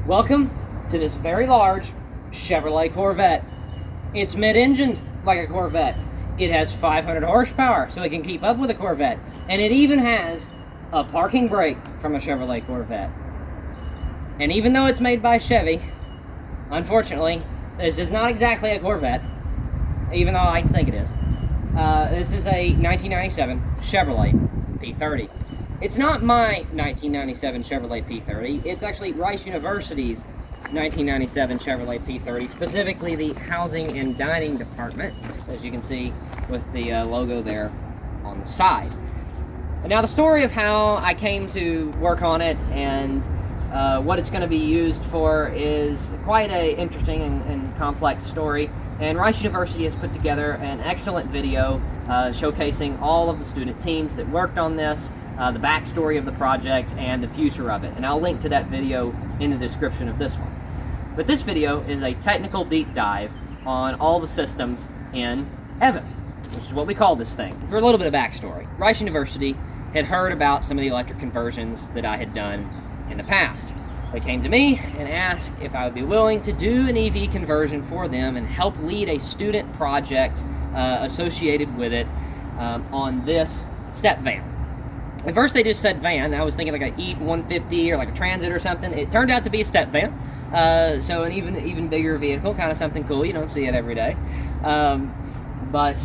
Welcome to this very large Chevrolet Corvette. It's mid-engined like a Corvette. It has 500 horsepower, so it can keep up with a Corvette. And it even has a parking brake from a Chevrolet Corvette. And even though it's made by Chevy, unfortunately, this is not exactly a Corvette, even though I think it is. This is a 1997 Chevrolet P30. It's not my 1997 Chevrolet P30. It's actually Rice University's 1997 Chevrolet P30, specifically the Housing and Dining Department, as you can see with the logo there on the side. And now the story of how I came to work on it and what it's going to be used for is quite an interesting and complex story. And Rice University has put together an excellent video showcasing all of the student teams that worked on this, the backstory of the project, and the future of it. And I'll link to that video in the description of this one. But this video is a technical deep dive on all the systems in Evan, which is what we call this thing. For a little bit of backstory, Rice University had heard about some of the electric conversions that I had done in the past. They came to me and asked if I would be willing to do an EV conversion for them and help lead a student project associated with it on this step van. At first they just said van. I was thinking like an E150 or like a Transit or something. It turned out to be a step van, so an even bigger vehicle, kind of something cool. You don't see it every day. But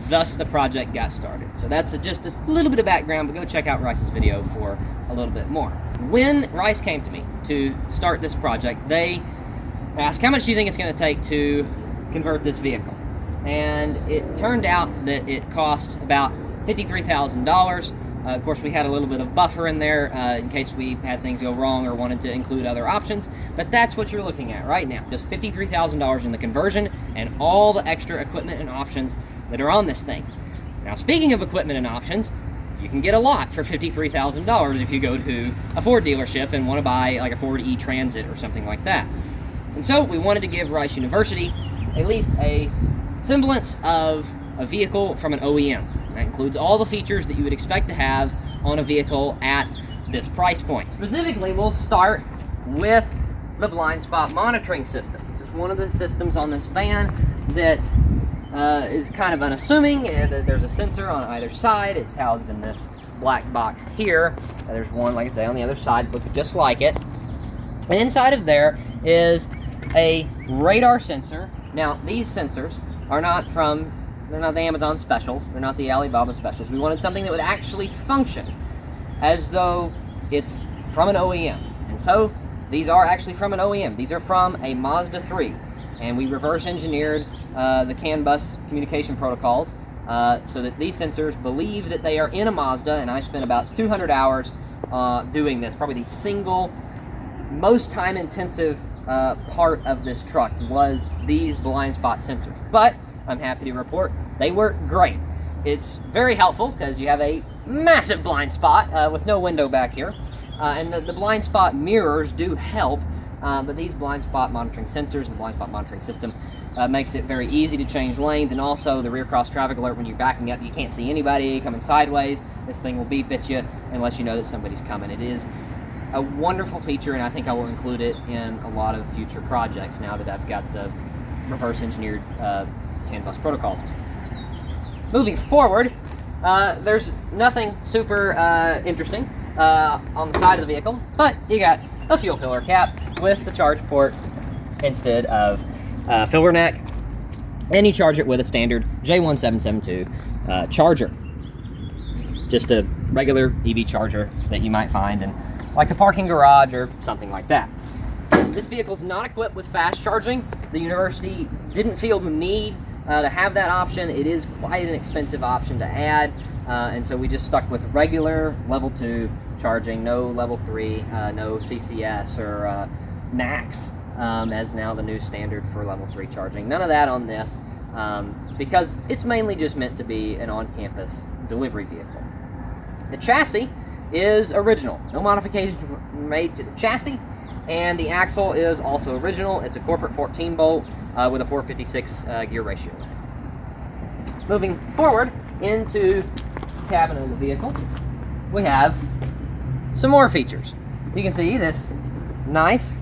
thus the project got started. So that's just a little bit of background, but go check out Rice's video for a little bit more. When Rice came to me to start this project, they asked, how much do you think it's going to take to convert this vehicle? And it turned out that it cost about $53,000. Of course, we had a little bit of buffer in there in case we had things go wrong or wanted to include other options. But that's what you're looking at right now, just $53,000 in the conversion and all the extra equipment and options that are on this thing. Now, speaking of equipment and options, you can get a lot for $53,000 if you go to a Ford dealership and want to buy like a Ford E-Transit or something like that. And so we wanted to give Rice University at least a semblance of a vehicle from an OEM. That includes all the features that you would expect to have on a vehicle at this price point. Specifically, we'll start with the blind spot monitoring system. This is one of the systems on this van that is kind of unassuming. There's a sensor on either side. It's housed in this black box here. There's one, like I say, on the other side, look just like it. And inside of there is a radar sensor. Now, these sensors are they're not the Amazon specials. They're not the Alibaba specials. We wanted something that would actually function as though it's from an OEM. And so these are actually from an OEM. These are from a Mazda 3. And we reverse engineered the CAN bus communication protocols so that these sensors believe that they are in a Mazda. And I spent about 200 hours doing this. Probably the single most time intensive part of this truck was these blind spot sensors. But I'm happy to report they work great. It's very helpful because you have a massive blind spot with no window back here. And the blind spot mirrors do help, but these blind spot monitoring sensors and the blind spot monitoring system makes it very easy to change lanes, and also the rear cross traffic alert when you're backing up, you can't see anybody coming sideways. This thing will beep at you and let you know that somebody's coming. It is a wonderful feature, and I think I will include it in a lot of future projects now that I've got the reverse engineered CAN bus protocols. Moving forward, there's nothing super interesting on the side of the vehicle, but you got a fuel filler cap with the charge port instead of filler neck, and you charge it with a standard J1772 charger. Just a regular EV charger that you might find in like a parking garage or something like that. This vehicle's not equipped with fast charging. The university didn't feel the need to have that option. It is quite an expensive option to add, and so we just stuck with regular level 2 charging, no level 3, no CCS or NACS as now the new standard for level 3 charging. None of that on this because it's mainly just meant to be an on-campus delivery vehicle. The chassis is original. No modifications were made to the chassis, and the axle is also original. It's a corporate 14-bolt with a 456 gear ratio. Moving forward into the cabin of the vehicle, we have some more features. You can see this nice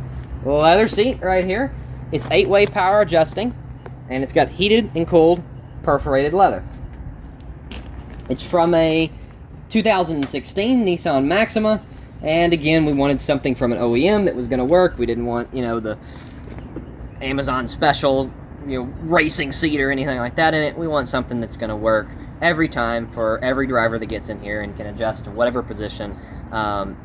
leather seat right here. It's 8-way power adjusting, and it's got heated and cooled perforated leather. It's from a 2016 Nissan Maxima, and again, we wanted something from an OEM that was going to work. We didn't want, the Amazon special, racing seat or anything like that in it. We want something that's going to work every time for every driver that gets in here and can adjust to whatever position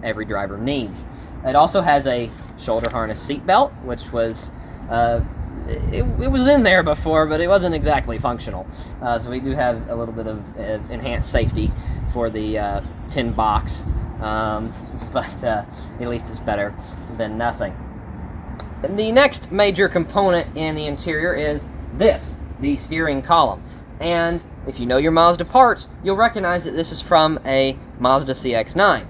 every driver needs. It also has a shoulder harness seat belt, which was it was in there before, but it wasn't exactly functional. So we do have a little bit of enhanced safety for the tin box, but at least it's better than nothing. The next major component in the interior is the steering column. And if you know your Mazda parts, you'll recognize that this is from a Mazda CX-9.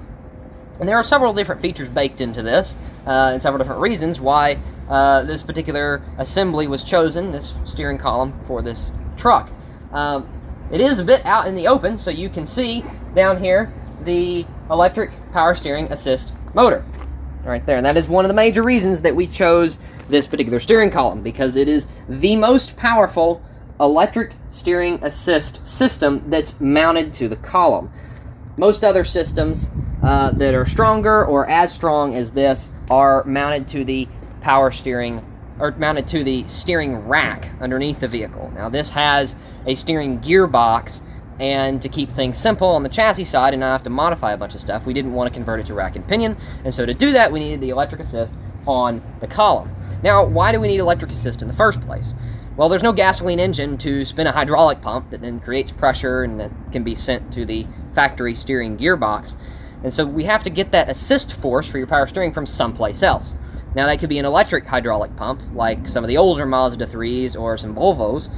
And there are several different features baked into this, and several different reasons why this particular assembly was chosen, this steering column for this truck. It is a bit out in the open, so you can see down here the electric power steering assist motor right there. And that is one of the major reasons that we chose this particular steering column, because it is the most powerful electric steering assist system that's mounted to the column. Most other systems that are stronger or as strong as this are mounted to the power steering, or mounted to the steering rack underneath the vehicle. Now this has a steering gearbox, and to keep things simple on the chassis side and not have to modify a bunch of stuff, we didn't want to convert it to rack and pinion, and so to do that we needed the electric assist on the column. Now, why do we need electric assist in the first place? Well, there's no gasoline engine to spin a hydraulic pump that then creates pressure and that can be sent to the factory steering gearbox. And so we have to get that assist force for your power steering from someplace else. Now, that could be an electric hydraulic pump, like some of the older Mazda 3s or some Volvos,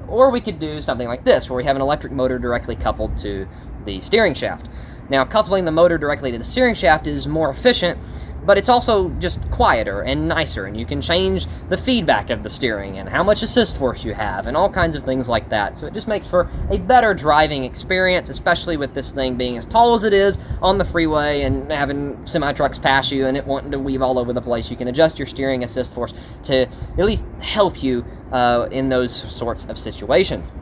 or we could do something like this, where we have an electric motor directly coupled to the steering shaft. Now, coupling the motor directly to the steering shaft is more efficient, but it's also just quieter and nicer, and you can change the feedback of the steering and how much assist force you have and all kinds of things like that. So it just makes for a better driving experience, especially with this thing being as tall as it is on the freeway and having semi-trucks pass you and it wanting to weave all over the place. You can adjust your steering assist force to at least help you in those sorts of situations.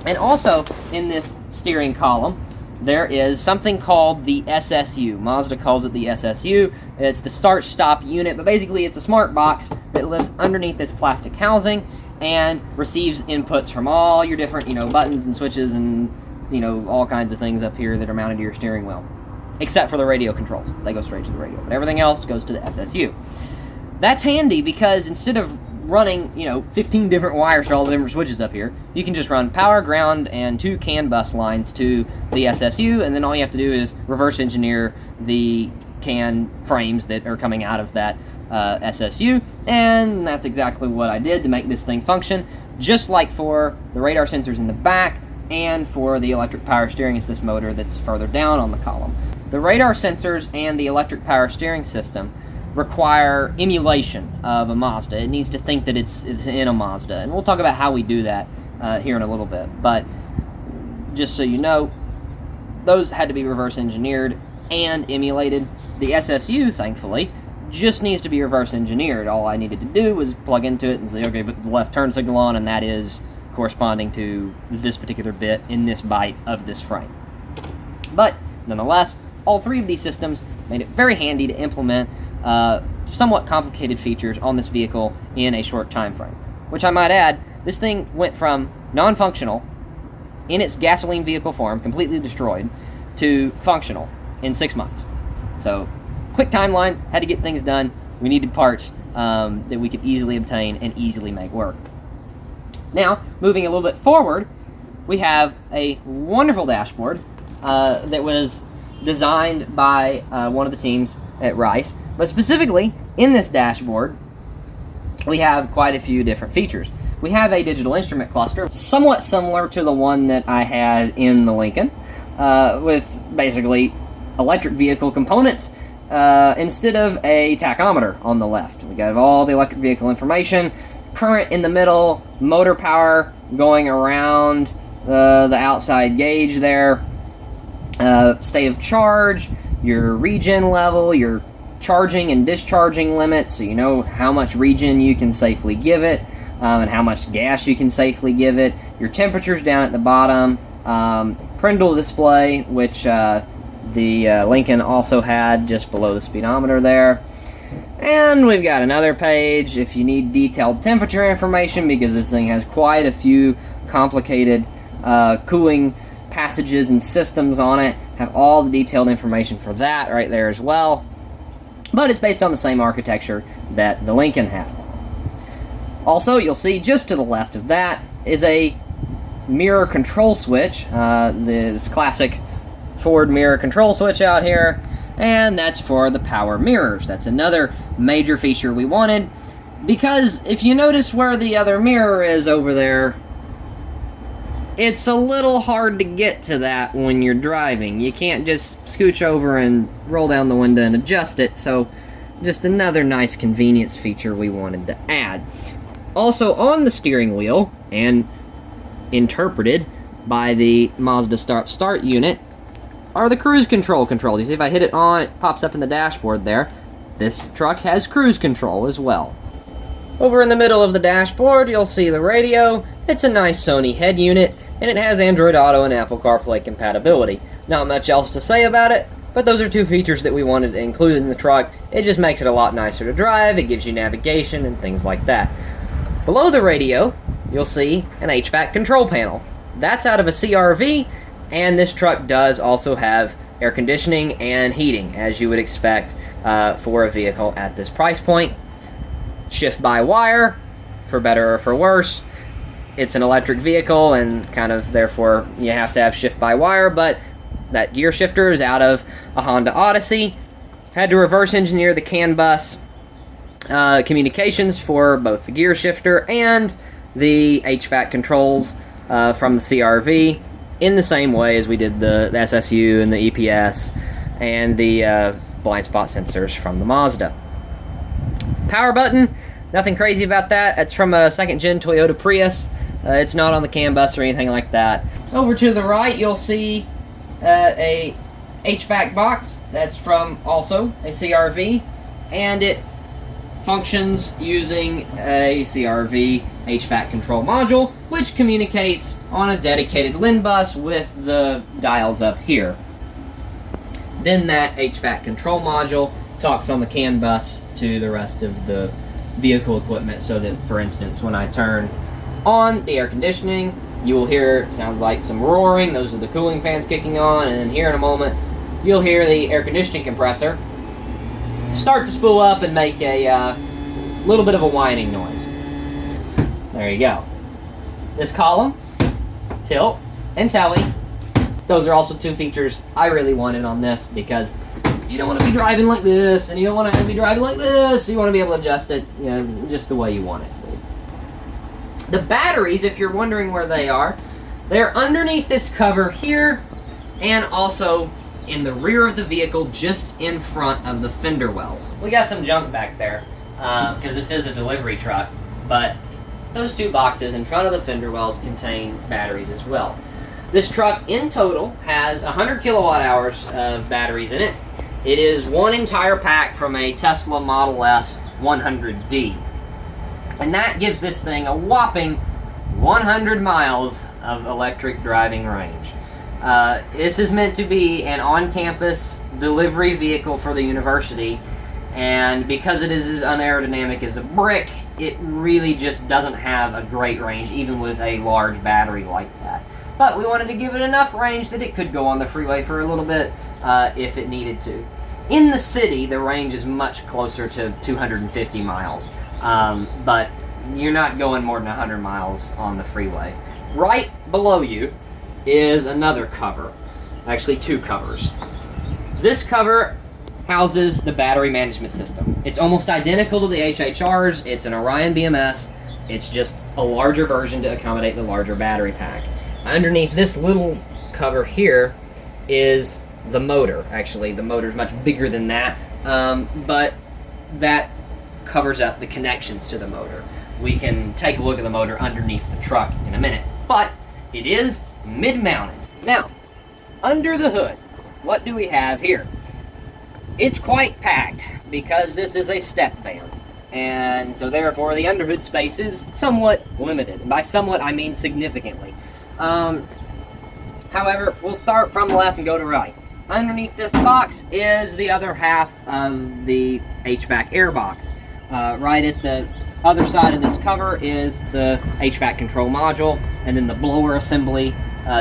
And also in this steering column, there is something called the SSU. Mazda calls it the SSU. It's the start-stop unit, but basically it's a smart box that lives underneath this plastic housing and receives inputs from all your different, buttons and switches and, all kinds of things up here that are mounted to your steering wheel. Except for the radio controls. They go straight to the radio. But everything else goes to the SSU. That's handy because instead of running, 15 different wires to all the different switches up here, you can just run power, ground, and 2 CAN bus lines to the SSU, and then all you have to do is reverse engineer the CAN frames that are coming out of that SSU, and that's exactly what I did to make this thing function, just like for the radar sensors in the back and for the electric power steering assist motor that's further down on the column. The radar sensors and the electric power steering system require emulation of a Mazda. It needs to think that it's in a Mazda, and we'll talk about how we do that here in a little bit. But just so you know, those had to be reverse engineered and emulated. The SSU, thankfully, just needs to be reverse engineered. All I needed to do was plug into it and say, okay, put the left turn signal on, and that is corresponding to this particular bit in this byte of this frame. But nonetheless, all three of these systems made it very handy to implement somewhat complicated features on this vehicle in a short time frame. Which I might add, this thing went from non-functional in its gasoline vehicle form, completely destroyed, to functional in 6 months. So, quick timeline, had to get things done. We needed parts that we could easily obtain and easily make work. Now, moving a little bit forward, we have a wonderful dashboard that was designed by one of the teams at Rice. But specifically, in this dashboard, we have quite a few different features. We have a digital instrument cluster, somewhat similar to the one that I had in the Lincoln, with basically electric vehicle components instead of a tachometer on the left. We got all the electric vehicle information, current in the middle, motor power going around the outside gauge there, state of charge, your regen level, your charging and discharging limits, so you know how much regen you can safely give it, and how much gas you can safely give it. Your temperatures down at the bottom. Prindle display, which the Lincoln also had just below the speedometer there. And we've got another page if you need detailed temperature information, because this thing has quite a few complicated cooling passages and systems on it. Have all the detailed information for that right there as well. But it's based on the same architecture that the Lincoln had. Also, you'll see just to the left of that is a mirror control switch, this classic Ford mirror control switch out here, and that's for the power mirrors. That's another major feature we wanted, because if you notice where the other mirror is over there, it's a little hard to get to that when you're driving. You can't just scooch over and roll down the window and adjust it, so just another nice convenience feature we wanted to add. Also on the steering wheel, and interpreted by the Mazda start unit, are the cruise control controls. You see if I hit it on, it pops up in the dashboard there. This truck has cruise control as well. Over in the middle of the dashboard, you'll see the radio. It's a nice Sony head unit, and it has Android Auto and Apple CarPlay compatibility. Not much else to say about it, but those are two features that we wanted to include in the truck. It just makes it a lot nicer to drive. It gives you navigation and things like that. Below the radio, you'll see an HVAC control panel. That's out of a CR-V, and this truck does also have air conditioning and heating, as you would expect for a vehicle at this price point. Shift by wire, for better or for worse. It's an electric vehicle, and kind of therefore you have to have shift by wire, but that gear shifter is out of a Honda Odyssey. Had to reverse engineer the CAN bus communications for both the gear shifter and the HVAC controls from the CR-V in the same way as we did the SSU and the EPS and the blind spot sensors from the Mazda. Power button, nothing crazy about that. It's from a second-gen Toyota Prius. It's not on the CAN bus or anything like that. Over to the right, you'll see a HVAC box. That's from also a CR-V, and it functions using a CR-V HVAC control module, which communicates on a dedicated LIN bus with the dials up here. Then that HVAC control module talks on the CAN bus to the rest of the vehicle equipment, so that, for instance, when I turn on the air conditioning, you will hear, sounds like some roaring. Those are the cooling fans kicking on, and then here in a moment, you'll hear the air conditioning compressor start to spool up and make a little bit of a whining noise. There you go. This column, tilt, and telly. Those are also two features I really wanted on this, because you don't want to be driving like this, and you don't want to be driving like this. You want to be able to adjust it, you know, just the way you want it. The batteries, if you're wondering where they are, they're underneath this cover here, and also in the rear of the vehicle, just in front of the fender wells. We got some junk back there, because this is a delivery truck, but those two boxes in front of the fender wells contain batteries as well. This truck in total has 100 kilowatt hours of batteries in it. It is one entire pack from a Tesla Model S 100D. And that gives this thing a whopping 100 miles of electric driving range. This is meant to be an on-campus delivery vehicle for the university, and because it is as unaerodynamic as a brick, it really just doesn't have a great range, even with a large battery like that. But we wanted to give it enough range that it could go on the freeway for a little bit if it needed to. In the city, the range is much closer to 250 miles, but you're not going more than 100 miles on the freeway. Right below you is another cover, actually two covers. This cover houses the battery management system. It's almost identical to the HHRs. It's an Orion BMS. It's just a larger version to accommodate the larger battery pack. Underneath this little cover here is the motor. Actually, the motor's much bigger than that, but that covers up the connections to the motor. We can take a look at the motor underneath the truck in a minute, but it is mid-mounted. Now, under the hood, what do we have here? It's quite packed, because this is a step van. And so therefore the underhood space is somewhat limited. And by somewhat, I mean significantly. However, we'll start from left and go to right. Underneath this box is the other half of the HVAC air box. Right at the other side of this cover is the HVAC control module, and then the blower assembly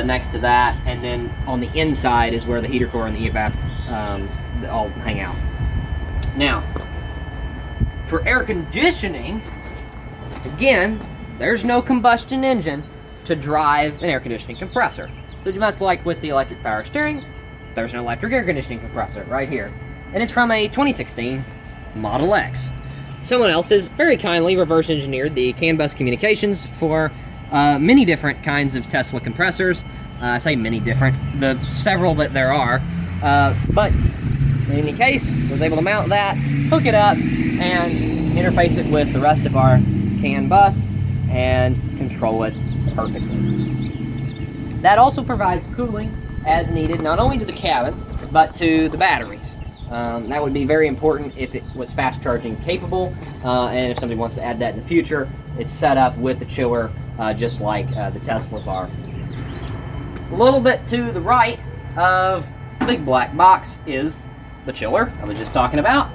next to that, and then on the inside is where the heater core and the evap all hang out. Now, for air conditioning, again, there's no combustion engine to drive an air conditioning compressor. So just like with the electric power steering, there's an electric air conditioning compressor right here. And it's from a 2016 Model X. Someone else has very kindly reverse engineered the CAN bus communications for many different kinds of Tesla compressors. I say many different, the several that there are. But in any case, was able to mount that, hook it up, and interface it with the rest of our CAN bus and control it perfectly. That also provides cooling as needed, not only to the cabin, but to the batteries. That would be very important if it was fast charging capable, and if somebody wants to add that in the future, it's set up with a chiller just like the Teslas are. A little bit to the right of the big black box is the chiller I was just talking about.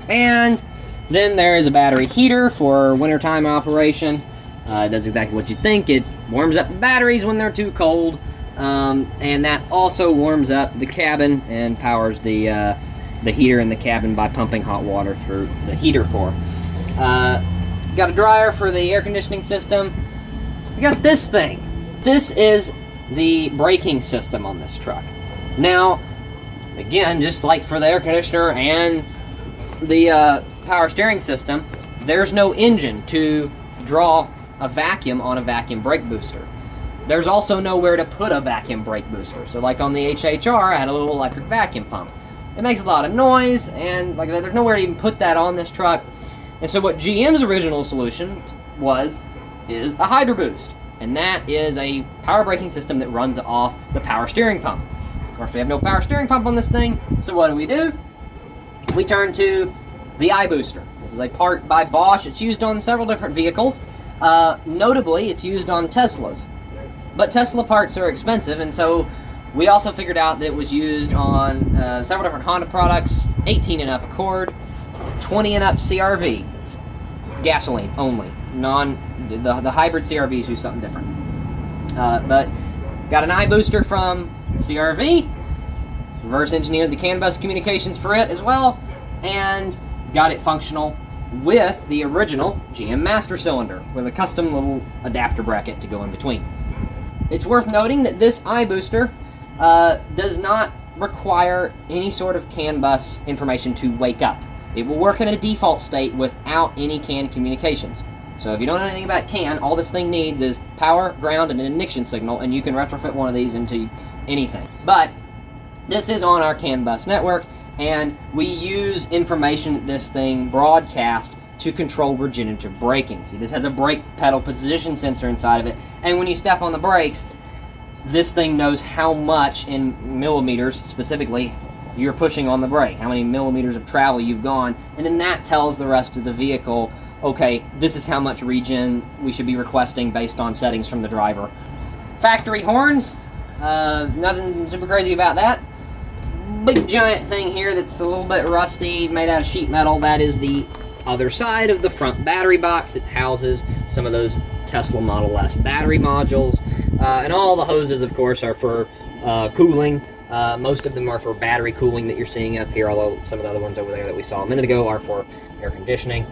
And then there is a battery heater for wintertime operation. It does exactly what you think. It warms up the batteries when they're too cold, and that also warms up the cabin and powers the heater in the cabin by pumping hot water through the heater core. Got a dryer for the air conditioning system. We got this thing. This is the braking system on this truck. Now, again, just like for the air conditioner and the power steering system, there's no engine to draw a vacuum on a vacuum brake booster. There's also nowhere to put a vacuum brake booster. So like on the HHR, I had a little electric vacuum pump. It makes a lot of noise, and like I said, there's nowhere to even put that on this truck. And so what GM's original solution is a Hydro Boost. And that is a power braking system that runs off the power steering pump. Of course, we have no power steering pump on this thing, so what do? We turn to the iBooster. This is a part by Bosch. It's used on several different vehicles. Notably, it's used on Teslas. But Tesla parts are expensive, and so we also figured out that it was used on several different Honda products, 18 and up Accord, 20 and up CRV, gasoline only. The hybrid CRVs use something different. But got an iBooster from CRV, reverse engineered the CAN bus communications for it as well, and got it functional with the original GM Master Cylinder with a custom little adapter bracket to go in between. It's worth noting that this iBooster does not require any sort of CAN bus information to wake up. It will work in a default state without any CAN communications. So if you don't know anything about CAN, all this thing needs is power, ground, and an ignition signal, and you can retrofit one of these into anything. But this is on our CAN bus network, and we use information that this thing broadcasts to control regenerative braking. See, this has a brake pedal position sensor inside of it, and when you step on the brakes, this thing knows how much in millimeters specifically you're pushing on the brake, how many millimeters of travel you've gone, and then that tells the rest of the vehicle, okay, this is how much regen we should be requesting based on settings from the driver. Factory horns, nothing super crazy about that. Big giant thing here that's a little bit rusty, made out of sheet metal. That is the other side of the front battery box. It houses some of those Tesla Model S battery modules. And all the hoses, of course, are for cooling. Most of them are for battery cooling that you're seeing up here, although some of the other ones over there that we saw a minute ago are for air conditioning.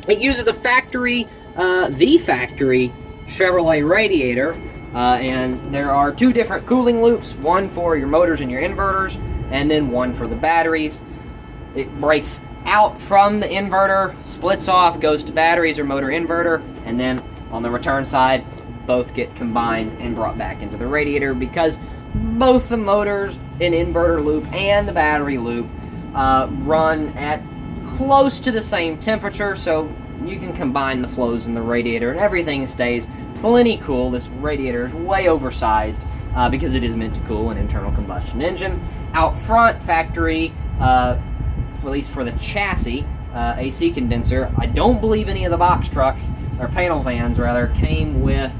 It uses a factory, the factory Chevrolet radiator, and there are two different cooling loops, one for your motors and your inverters, and then one for the batteries. It breaks out from the inverter, splits off, goes to batteries or motor inverter, and then on the return side, both get combined and brought back into the radiator because both the motors and inverter loop and the battery loop run at close to the same temperature, so you can combine the flows in the radiator and everything stays plenty cool. This radiator is way oversized because it is meant to cool an internal combustion engine. Out front, factory at least for the chassis, AC condenser. I don't believe any of the box trucks, or panel vans rather, came with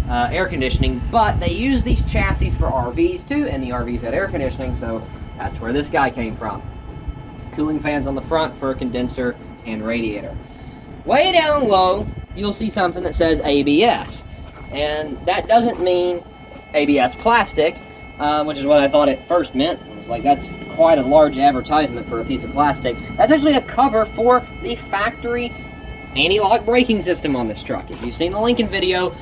air conditioning, but they use these chassis for RVs too, and the RVs had air conditioning, so that's where this guy came from. Cooling fans on the front for a condenser and radiator. Way down low, you'll see something that says ABS, and that doesn't mean ABS plastic, which is what I thought it first meant. I was like, that's quite a large advertisement for a piece of plastic. That's actually a cover for the factory anti-lock braking system on this truck. If you've seen the Lincoln video,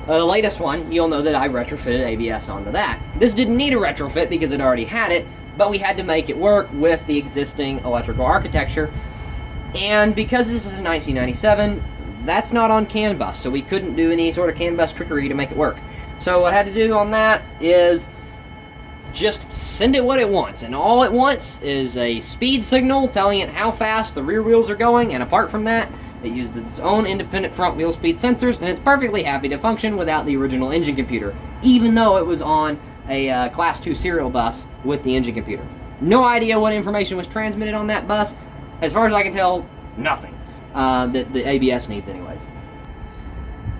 the latest one, you'll know that I retrofitted ABS onto that. This didn't need a retrofit because it already had it, but we had to make it work with the existing electrical architecture. And because this is a 1997, that's not on CAN bus, so we couldn't do any sort of CAN bus trickery to make it work. So what I had to do on that is just send it what it wants, and all it wants is a speed signal telling it how fast the rear wheels are going, and apart from that, it uses its own independent front wheel speed sensors, and it's perfectly happy to function without the original engine computer, even though it was on a Class 2 serial bus with the engine computer. No idea what information was transmitted on that bus. As far as I can tell, nothing that the ABS needs anyways.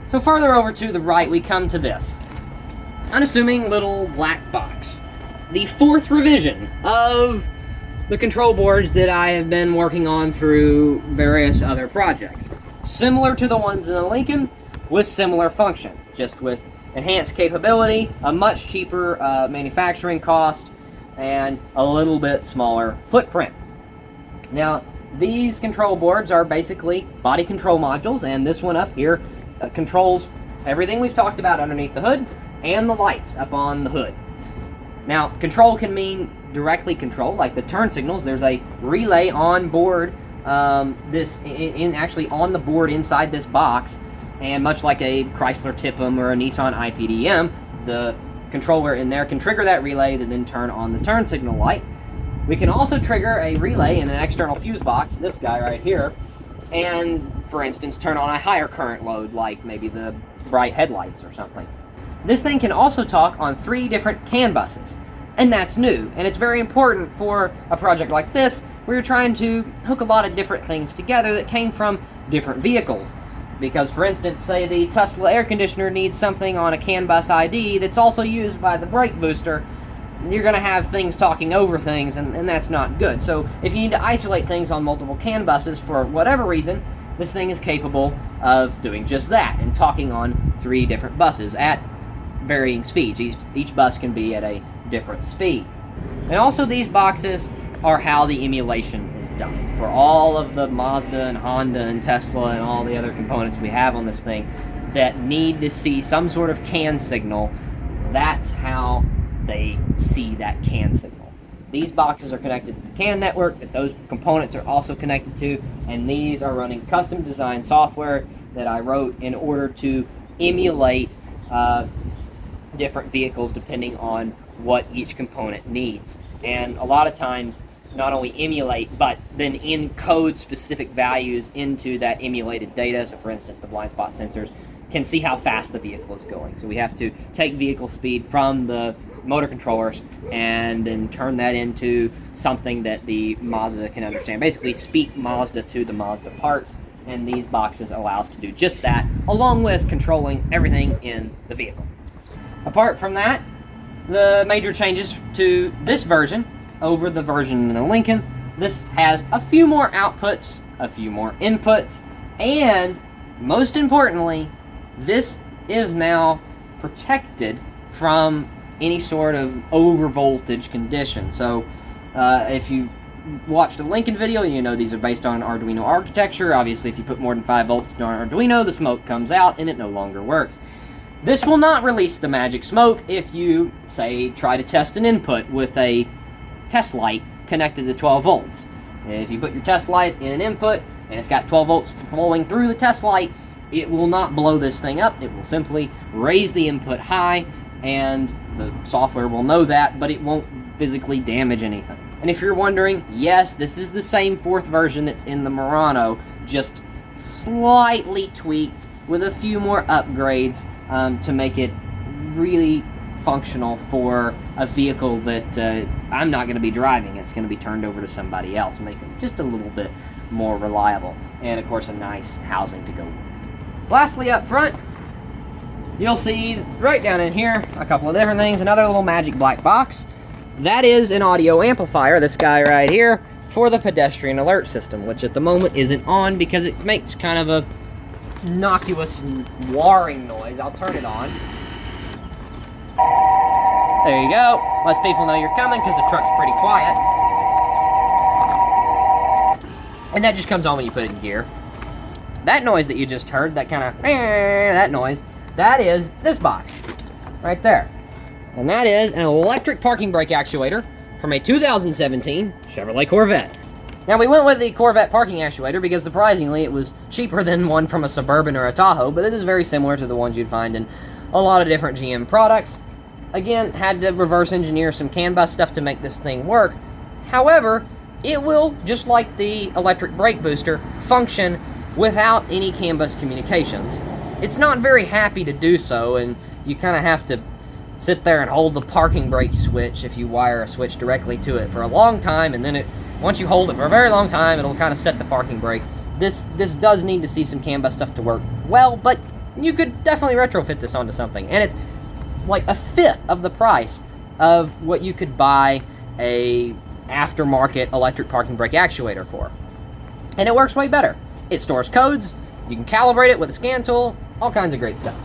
So further over to the right, we come to this unassuming little black box. The fourth revision of the control boards that I have been working on through various other projects. Similar to the ones in the Lincoln, with similar function, just with enhanced capability, a much cheaper manufacturing cost, and a little bit smaller footprint. Now, these control boards are basically body control modules, and this one up here controls everything we've talked about underneath the hood and the lights up on the hood. Now, control can mean directly control, like the turn signals. There's a relay on board, actually on the board inside this box, and much like a Chrysler TIPM or a Nissan IPDM, the controller in there can trigger that relay to then turn on the turn signal light. We can also trigger a relay in an external fuse box, this guy right here, and, for instance, turn on a higher current load, like maybe the bright headlights or something. This thing can also talk on 3 different CAN buses, and that's new, and it's very important for a project like this, where you're trying to hook a lot of different things together that came from different vehicles. Because, for instance, say the Tesla air conditioner needs something on a CAN bus ID that's also used by the brake booster, you're going to have things talking over things, and that's not good. So if you need to isolate things on multiple CAN buses for whatever reason, this thing is capable of doing just that, and talking on 3 different buses at varying speeds. Each bus can be at a different speed. And also these boxes are how the emulation is done. For all of the Mazda and Honda and Tesla and all the other components we have on this thing that need to see some sort of CAN signal, that's how they see that CAN signal. These boxes are connected to the CAN network that those components are also connected to, and these are running custom designed software that I wrote in order to emulate different vehicles depending on what each component needs. And a lot of times, not only emulate, but then encode specific values into that emulated data. So for instance, the blind spot sensors can see how fast the vehicle is going. So we have to take vehicle speed from the motor controllers and then turn that into something that the Mazda can understand. Basically speak Mazda to the Mazda parts, and these boxes allow us to do just that, along with controlling everything in the vehicle. Apart from that, the major changes to this version over the version in the Lincoln, this has a few more outputs, a few more inputs, and most importantly, this is now protected from any sort of over voltage condition. So if you watched a Lincoln video, you know these are based on Arduino architecture. Obviously, if you put more than 5 volts on Arduino, the smoke comes out and it no longer works. This will not release the magic smoke if you, say, try to test an input with a test light connected to 12 volts. If you put your test light in an input and it's got 12 volts flowing through the test light, it will not blow this thing up. It will simply raise the input high, and the software will know that, but it won't physically damage anything. And if you're wondering, yes, this is the same 4th version that's in the Murano, just slightly tweaked with a few more upgrades to make it really functional for a vehicle that I'm not going to be driving. It's going to be turned over to somebody else, making it just a little bit more reliable. And of course, a nice housing to go with it. Lastly, up front, you'll see right down in here a couple of different things. Another little magic black box. That is an audio amplifier, this guy right here, for the pedestrian alert system, which at the moment isn't on because it makes kind of a innocuous warring noise. I'll turn it on. There you go. Lets people know you're coming because the truck's pretty quiet. And that just comes on when you put it in gear. That noise that you just heard, that kind of that noise, that is this box right there. And that is an electric parking brake actuator from a 2017 Chevrolet Corvette. Now, we went with the Corvette parking actuator because, surprisingly, it was cheaper than one from a Suburban or a Tahoe, but it is very similar to the ones you'd find in a lot of different GM products. Again, had to reverse engineer some CAN bus stuff to make this thing work. However, it will, just like the electric brake booster, function without any CAN bus communications. It's not very happy to do so, and you kind of have to sit there and hold the parking brake switch if you wire a switch directly to it for a long time, and then once you hold it for a very long time, it'll kind of set the parking brake. This does need to see some CAN bus stuff to work well, but you could definitely retrofit this onto something, and it's like a fifth of the price of what you could buy a aftermarket electric parking brake actuator for. And it works way better. It stores codes, you can calibrate it with a scan tool, all kinds of great stuff.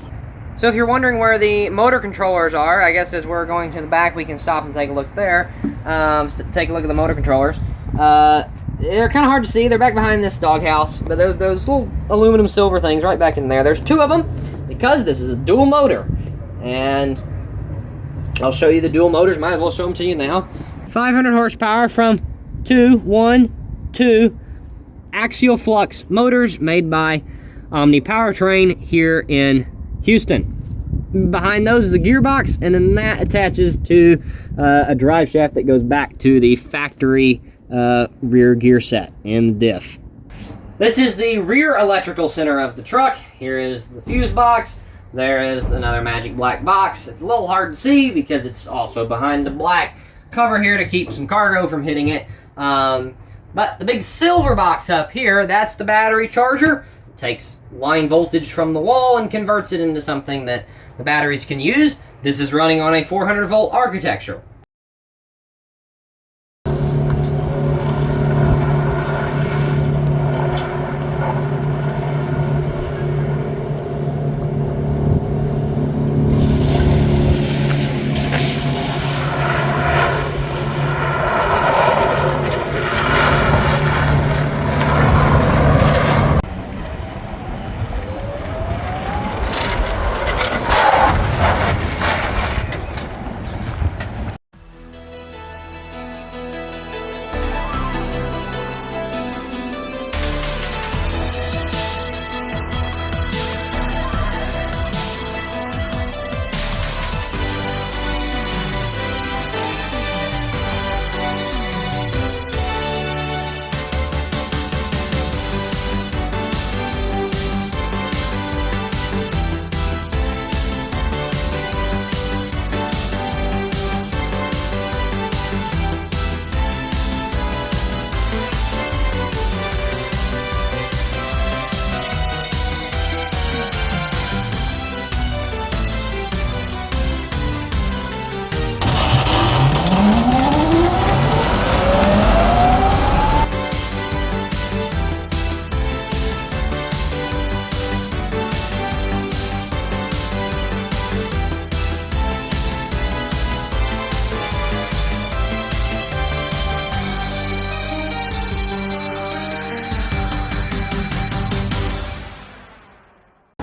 So if you're wondering where the motor controllers are, I guess as we're going to the back, we can stop and take a look there. Take a look at the motor controllers. They're kind of hard to see. They're back behind this doghouse, but there's those little aluminum silver things right back in there. There's two of them because this is a dual motor. And I'll show you the dual motors. Might as well show them to you now. 500 horsepower from two axial flux motors made by Omni Powertrain here in Houston. Behind those is a gearbox, and then that attaches to a drive shaft that goes back to the factory rear gear set and diff. This is the rear electrical center of the truck. Here is the fuse box. There is another magic black box. It's a little hard to see because it's also behind the black cover here to keep some cargo from hitting it. But the big silver box up here, that's the battery charger. It takes line voltage from the wall and converts it into something that the batteries can use. This is running on a 400 volt architecture.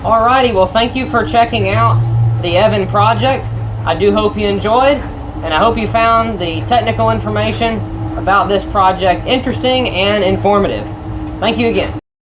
Alrighty, well, thank you for checking out the Evan project. I do hope you enjoyed, and I hope you found the technical information about this project interesting and informative. Thank you again.